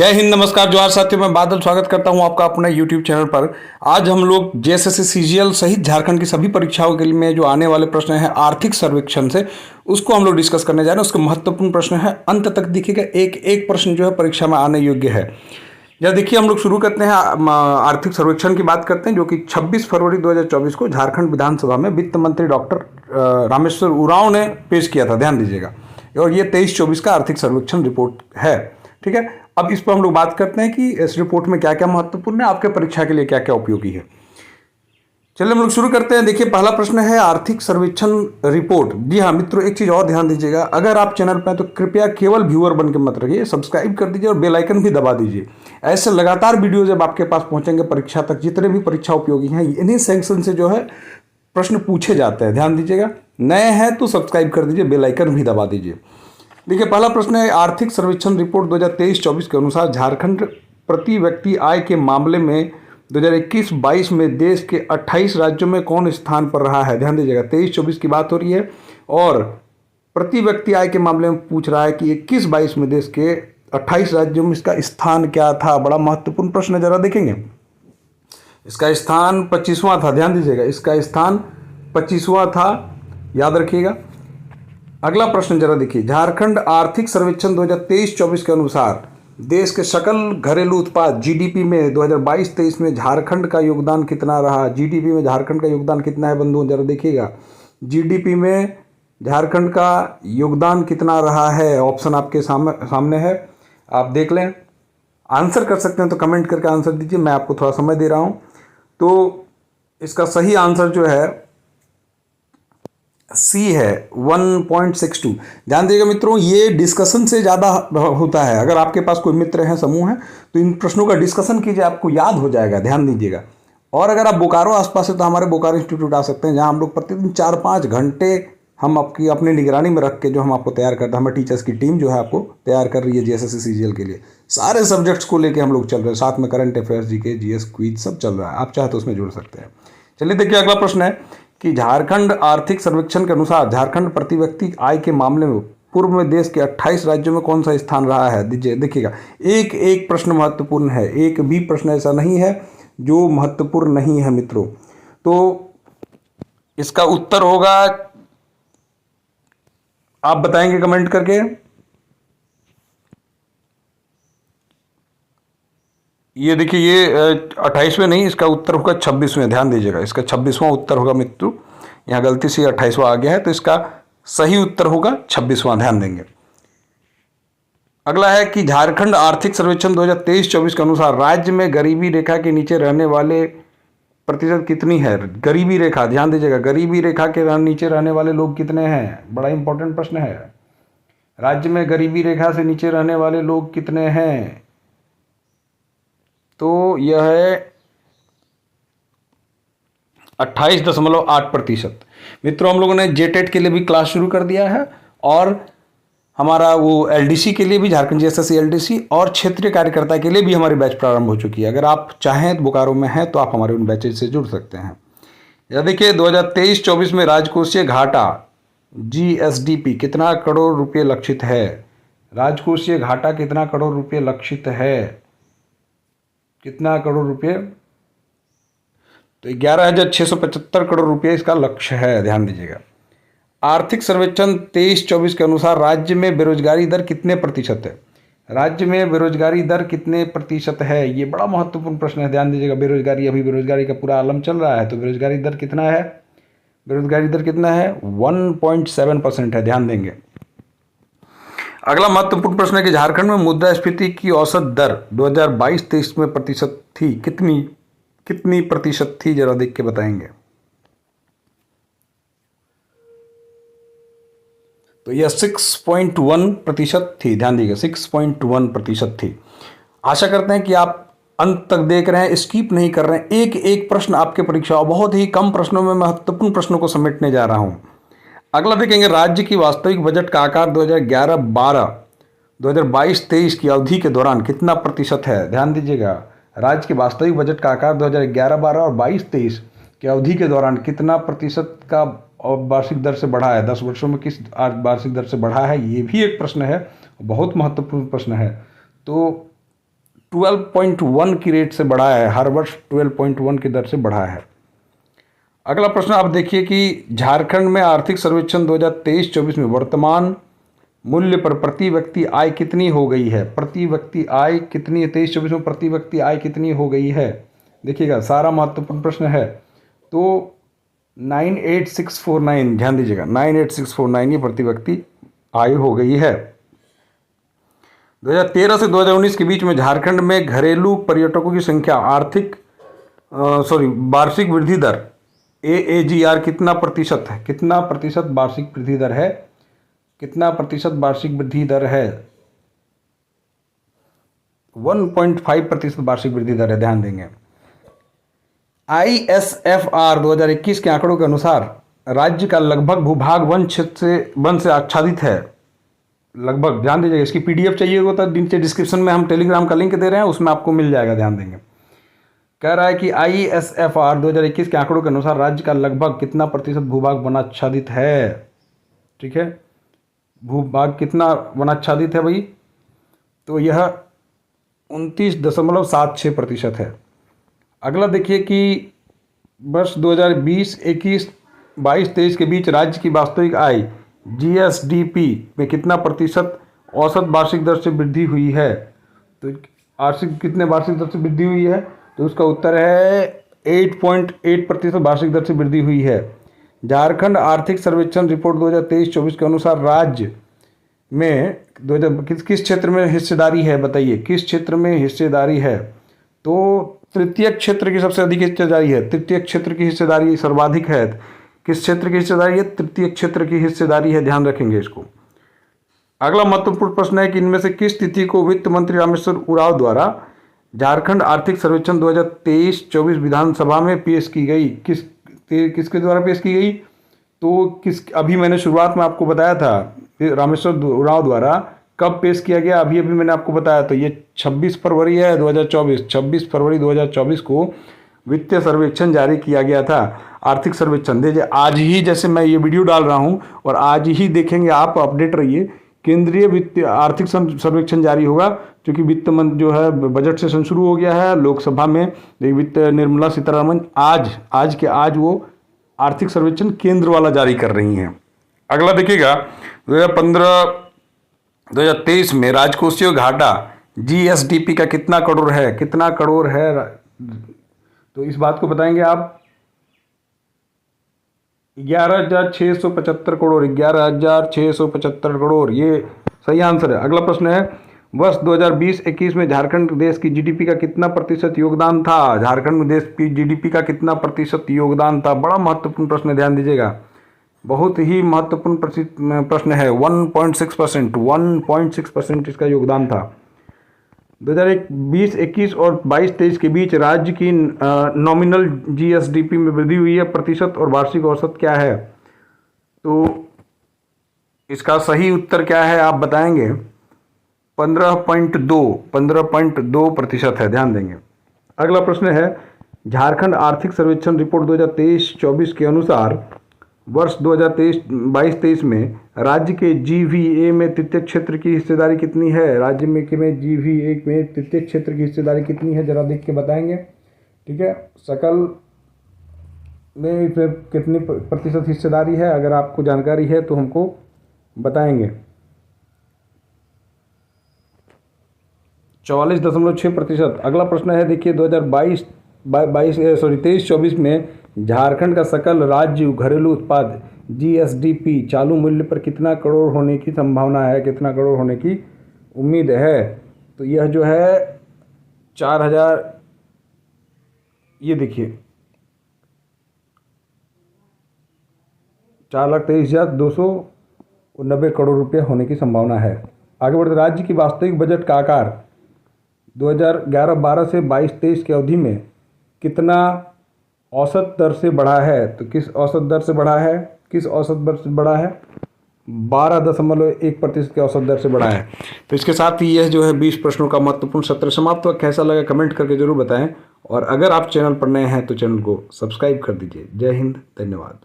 जय हिंद, नमस्कार, जोहार साथियों। मैं बादल स्वागत करता हूं आपका अपने YouTube चैनल पर। आज हम लोग जेएसएससी सीजीएल सहित झारखंड की सभी परीक्षाओं के लिए में जो आने वाले प्रश्न हैं आर्थिक सर्वेक्षण से, उसको हम लोग डिस्कस करने जा रहे हैं। उसके महत्वपूर्ण प्रश्न है, अंत तक देखिएगा। एक एक प्रश्न जो है परीक्षा में आने योग्य है। या देखिए, हम लोग शुरू करते हैं, आर्थिक सर्वेक्षण की बात करते हैं, जो कि 26 फरवरी 2024 को झारखंड विधानसभा में वित्त मंत्री डॉक्टर रामेश्वर उरांव ने पेश किया था। ध्यान दीजिएगा, और ये 23-24 का आर्थिक सर्वेक्षण रिपोर्ट है। ठीक है, अब इस पर हम लोग बात करते हैं कि इस रिपोर्ट में क्या क्या महत्वपूर्ण है, आपके परीक्षा के लिए क्या क्या उपयोगी है। चलिए हम लोग शुरू करते हैं। देखिए, पहला प्रश्न है आर्थिक सर्वेक्षण रिपोर्ट। जी हाँ मित्रों, एक चीज़ और ध्यान दीजिएगा, अगर आप चैनल पर हैं तो कृपया केवल व्यूअर बन के मत रहिए, सब्सक्राइब कर दीजिए और बेल आइकन भी दबा दीजिए। ऐसे लगातार वीडियो जब आपके पास पहुंचेंगे परीक्षा तक, जितने भी परीक्षा उपयोगी हैं, इन्हीं सेक्शन से जो है प्रश्न पूछे जाते हैं। ध्यान दीजिएगा, नए हैं तो सब्सक्राइब कर दीजिए, बेल आइकन भी दबा दीजिए। देखिए, पहला प्रश्न है आर्थिक सर्वेक्षण रिपोर्ट 2023-24 के अनुसार झारखंड प्रति व्यक्ति आय के मामले में 2021-22 में देश के 28 राज्यों में कौन स्थान पर रहा है। ध्यान दीजिएगा, 23-24 की बात हो रही है और प्रति व्यक्ति आय के मामले में पूछ रहा है कि 21-22 में देश के 28 राज्यों में इसका स्थान क्या था। बड़ा महत्वपूर्ण प्रश्न है, जरा देखेंगे। इसका स्थान 25वां था। ध्यान दीजिएगा, इसका स्थान 25वां था, याद रखिएगा। अगला प्रश्न जरा देखिए, झारखंड आर्थिक सर्वेक्षण 2023-24 के अनुसार देश के सकल घरेलू उत्पाद जीडीपी में 2022-23 में झारखंड का योगदान कितना रहा। जीडीपी में झारखंड का योगदान कितना है बंधुओं, जरा देखिएगा। जीडीपी में झारखंड का योगदान कितना रहा है, ऑप्शन आपके सामने है, आप देख लें। आंसर कर सकते हैं तो कमेंट करके आंसर दीजिए, मैं आपको थोड़ा समय दे रहा हूँ। तो इसका सही आंसर जो है सी है, 1.62। ध्यान दीजिएगा मित्रों, ये डिस्कशन से ज़्यादा होता है। अगर आपके पास कोई मित्र हैं, समूह है, तो इन प्रश्नों का डिस्कशन कीजिए, आपको याद हो जाएगा। ध्यान दीजिएगा। और अगर आप बोकारो आसपास है तो हमारे बोकारो इंस्टीट्यूट आ सकते हैं, जहां हम लोग प्रतिदिन 4-5 घंटे हम आपकी अपनी निगरानी में रख के जो हम आपको तैयार करते हैं, हमारे टीचर्स की टीम जो है आपको तैयार कर रही है जेएसएससी सीजीएल के लिए। सारे सब्जेक्ट्स को लेकर हम लोग चल रहे हैं, साथ में current affairs, GK, GS, quiz सब चल रहा है। आप चाहे तो उसमें जुड़ सकते हैं। चलिए देखिए, अगला प्रश्न है कि झारखंड आर्थिक सर्वेक्षण के अनुसार झारखंड प्रति व्यक्ति आय के मामले में पूर्व में देश के 28 राज्यों में कौन सा स्थान रहा है। देखिएगा, एक एक प्रश्न महत्वपूर्ण है, एक भी प्रश्न ऐसा नहीं है जो महत्वपूर्ण नहीं है मित्रों। तो इसका उत्तर होगा, आप बताएंगे कमेंट करके। ये देखिए, ये 28वें नहीं, इसका उत्तर होगा 26वें। ध्यान दीजिएगा, इसका 26वां उत्तर होगा मित्रों। यहाँ गलती से 28वां आ गया है, तो इसका सही उत्तर होगा 26वां। ध्यान देंगे। अगला है कि झारखंड आर्थिक सर्वेक्षण 2023-24 के अनुसार राज्य में गरीबी रेखा के नीचे रहने वाले प्रतिशत कितनी है। गरीबी रेखा, ध्यान दीजिएगा, गरीबी रेखा के नीचे रहने वाले लोग कितने हैं। बड़ा इंपॉर्टेंट प्रश्न है। राज्य में गरीबी रेखा से नीचे रहने वाले लोग कितने हैं, तो यह है 28.8%। मित्रों, हम लोगों ने जेटेट के लिए भी क्लास शुरू कर दिया है, और हमारा वो एलडीसी के लिए भी, झारखंड जेएसएससी एलडीसी, और क्षेत्रीय कार्यकर्ता के लिए भी हमारी बैच प्रारंभ हो चुकी है। अगर आप चाहें तो बोकारो में हैं तो आप हमारे उन बैचेज से जुड़ सकते हैं। या देखिए, 2023-24 में राजकोषीय घाटा जीएसडीपी कितना करोड़ रुपये लक्षित है। राजकोषीय घाटा कितना करोड़ रुपये लक्षित है, कितना करोड़ रुपये, तो 11,675 करोड़ रुपये इसका लक्ष्य है। ध्यान दीजिएगा। आर्थिक सर्वेक्षण 23-24 के अनुसार राज्य में बेरोजगारी दर कितने प्रतिशत है। राज्य में बेरोजगारी दर कितने प्रतिशत है, ये बड़ा महत्वपूर्ण प्रश्न है। ध्यान दीजिएगा, बेरोजगारी, अभी बेरोजगारी का पूरा आलम चल रहा है, तो बेरोजगारी दर कितना है। बेरोजगारी दर कितना है, 1.7% है। ध्यान देंगे। अगला महत्वपूर्ण प्रश्न है कि झारखंड में मुद्रास्फीति की औसत दर 2022-23 में प्रतिशत थी, कितनी प्रतिशत थी, जरा देख के बताएंगे। तो यह 6.1% थी। ध्यान दीजिए, 6.1% थी। आशा करते हैं कि आप अंत तक देख रहे हैं, स्किप नहीं कर रहे हैं। एक एक प्रश्न आपके परीक्षा, बहुत ही कम प्रश्नों में महत्वपूर्ण प्रश्नों को समेटने जा रहा हूं। अगला देखेंगे, राज्य की वास्तविक बजट का आकार 2011-12 2022-23 की अवधि के दौरान कितना प्रतिशत है। ध्यान दीजिएगा, राज्य की वास्तविक बजट का आकार 2011-12 और 22-23 की अवधि के दौरान कितना प्रतिशत का वार्षिक दर से बढ़ा है। 10 वर्षों में किस वार्षिक दर से बढ़ा है, ये भी एक प्रश्न है, बहुत महत्वपूर्ण प्रश्न है। तो 12.1 की रेट से बढ़ा है, हर वर्ष 12.1 की दर से बढ़ा है। अगला प्रश्न आप देखिए कि झारखंड में आर्थिक सर्वेक्षण 2023-24 में वर्तमान मूल्य पर प्रति व्यक्ति आय कितनी हो गई है? प्रति व्यक्ति आय कितनी है? 23-24 में प्रति व्यक्ति आय कितनी हो गई है? देखिएगा, सारा महत्वपूर्ण प्रश्न है। तो 98649, ध्यान दीजिएगा, 98649 ये प्रति व्यक्ति आय हो गई है। 2013 से 2019 के बीच में झारखंड में घरेलू पर्यटकों की संख्या वार्षिक वृद्धि दर AAGR कितना प्रतिशत है? कितना प्रतिशत वार्षिक वृद्धि दर है? कितना प्रतिशत वार्षिक वृद्धि दर है? 1.5% वार्षिक वृद्धि दर है, ध्यान देंगे। ISFR 2021 के आंकड़ों के अनुसार राज्य का लगभग भूभाग वन से आच्छादित है। लगभग, ध्यान दीजिएगा, इसकी PDF चाहिए होता है नीचे डिस्क्रिप्शन में हम टेलीग्राम का लिंक दे रहे हैं, उसमें आपको मिल जाएगा, ध्यान देंगे। कह रहा है कि ISFR 2021 के आंकड़ों के अनुसार राज्य का लगभग कितना प्रतिशत भूभाग वनाच्छादित है? ठीक है, भूभाग कितना वनाच्छादित है भाई? तो यह 29.76% है। अगला देखिए कि वर्ष 2020-21, 22-23 के बीच राज्य की वास्तविक आय GSDP में कितना प्रतिशत औसत वार्षिक दर से वृद्धि हुई है? तो कितने वार्षिक दर से वृद्धि हुई है? तो उसका उत्तर है 8.8% वार्षिक दर से वृद्धि हुई है। झारखंड आर्थिक सर्वेक्षण रिपोर्ट 2023-24 के अनुसार राज्य में किस क्षेत्र में हिस्सेदारी है? बताइए, किस क्षेत्र में हिस्सेदारी है? तो तृतीय क्षेत्र की सबसे अधिक हिस्सेदारी है। तृतीय क्षेत्र की हिस्सेदारी सर्वाधिक है। किस क्षेत्र की हिस्सेदारी है? तृतीय क्षेत्र की हिस्सेदारी है, ध्यान रखेंगे इसको। अगला महत्वपूर्ण प्रश्न है कि इनमें से किस तिथि को वित्त मंत्री रामेश्वर उरांव द्वारा झारखंड आर्थिक सर्वेक्षण 2023-24 विधानसभा में पेश की गई? किसके द्वारा पेश की गई? तो अभी मैंने शुरुआत में आपको बताया था, रामेश्वर उरांव द्वारा कब पेश किया गया, अभी मैंने आपको बताया। तो ये 26 फरवरी है 2024, 26 फरवरी 2024 को वित्तीय सर्वेक्षण जारी किया गया था। आर्थिक सर्वेक्षण देखिए, आज ही जैसे मैं ये वीडियो डाल रहा हूँ और आज ही देखेंगे आप, अपडेट रहिए। केंद्रीय वित्तीय आर्थिक सर्वेक्षण जारी होगा, क्योंकि वित्त मंत्री जो है बजट सेशन शुरू हो गया है लोकसभा में। वित्त निर्मला सीतारमण आज वो आर्थिक सर्वेक्षण केंद्र वाला जारी कर रही हैं। अगला देखिएगा, 2023 में राजकोषीय घाटा GSDP का कितना करोड़ है? कितना करोड़ है? तो इस बात को बताएंगे आप। 11,675 करोड़, 11,675 करोड़, ये सही आंसर है। अगला प्रश्न है, वर्ष 2020-21 में झारखंड देश की GDP का कितना प्रतिशत योगदान था? झारखंड में देश की GDP का कितना प्रतिशत योगदान था? बड़ा महत्वपूर्ण प्रश्न है, ध्यान दीजिएगा, बहुत ही महत्वपूर्ण प्रश्न है। 1.6% इसका योगदान था। 2020-21 और 22-23 के बीच राज्य की नॉमिनल GSDP में वृद्धि हुई है, प्रतिशत और वार्षिक औसत क्या है? तो इसका सही उत्तर क्या है आप बताएंगे? 15.2% है, ध्यान देंगे। अगला प्रश्न है, झारखंड आर्थिक सर्वेक्षण रिपोर्ट 2023-24 के अनुसार वर्ष 2022-23 में राज्य के GVA में तृतीय क्षेत्र की हिस्सेदारी कितनी है? राज्य में GVA में तृतीय क्षेत्र की हिस्सेदारी कितनी है, जरा देख के बताएंगे। ठीक है, सकल में इसमें कितनी प्रतिशत हिस्सेदारी है? अगर आपको जानकारी है तो हमको बताएंगे। 44.6%। अगला प्रश्न है, देखिए 23-24 में झारखंड का सकल राज्य घरेलू उत्पाद GSDP चालू मूल्य पर कितना करोड़ होने की संभावना है? कितना करोड़ होने की उम्मीद है? तो यह जो है 4,000, ये देखिए 4,23,290 करोड़ रुपये होने की संभावना है। आगे बढ़ते, राज्य की वास्तविक बजट का आकार 2011-12 से 22-23 की अवधि में कितना औसत दर से बढ़ा है? तो किस औसत दर से बढ़ा है? 12.1% के औसत दर से बढ़ा है। तो इसके साथ ही यह जो है 20 प्रश्नों का महत्वपूर्ण सत्र समाप्त हुआ। कैसा लगा कमेंट करके जरूर बताएं, और अगर आप चैनल पर नए हैं तो चैनल को सब्सक्राइब कर दीजिए। जय हिंद, धन्यवाद।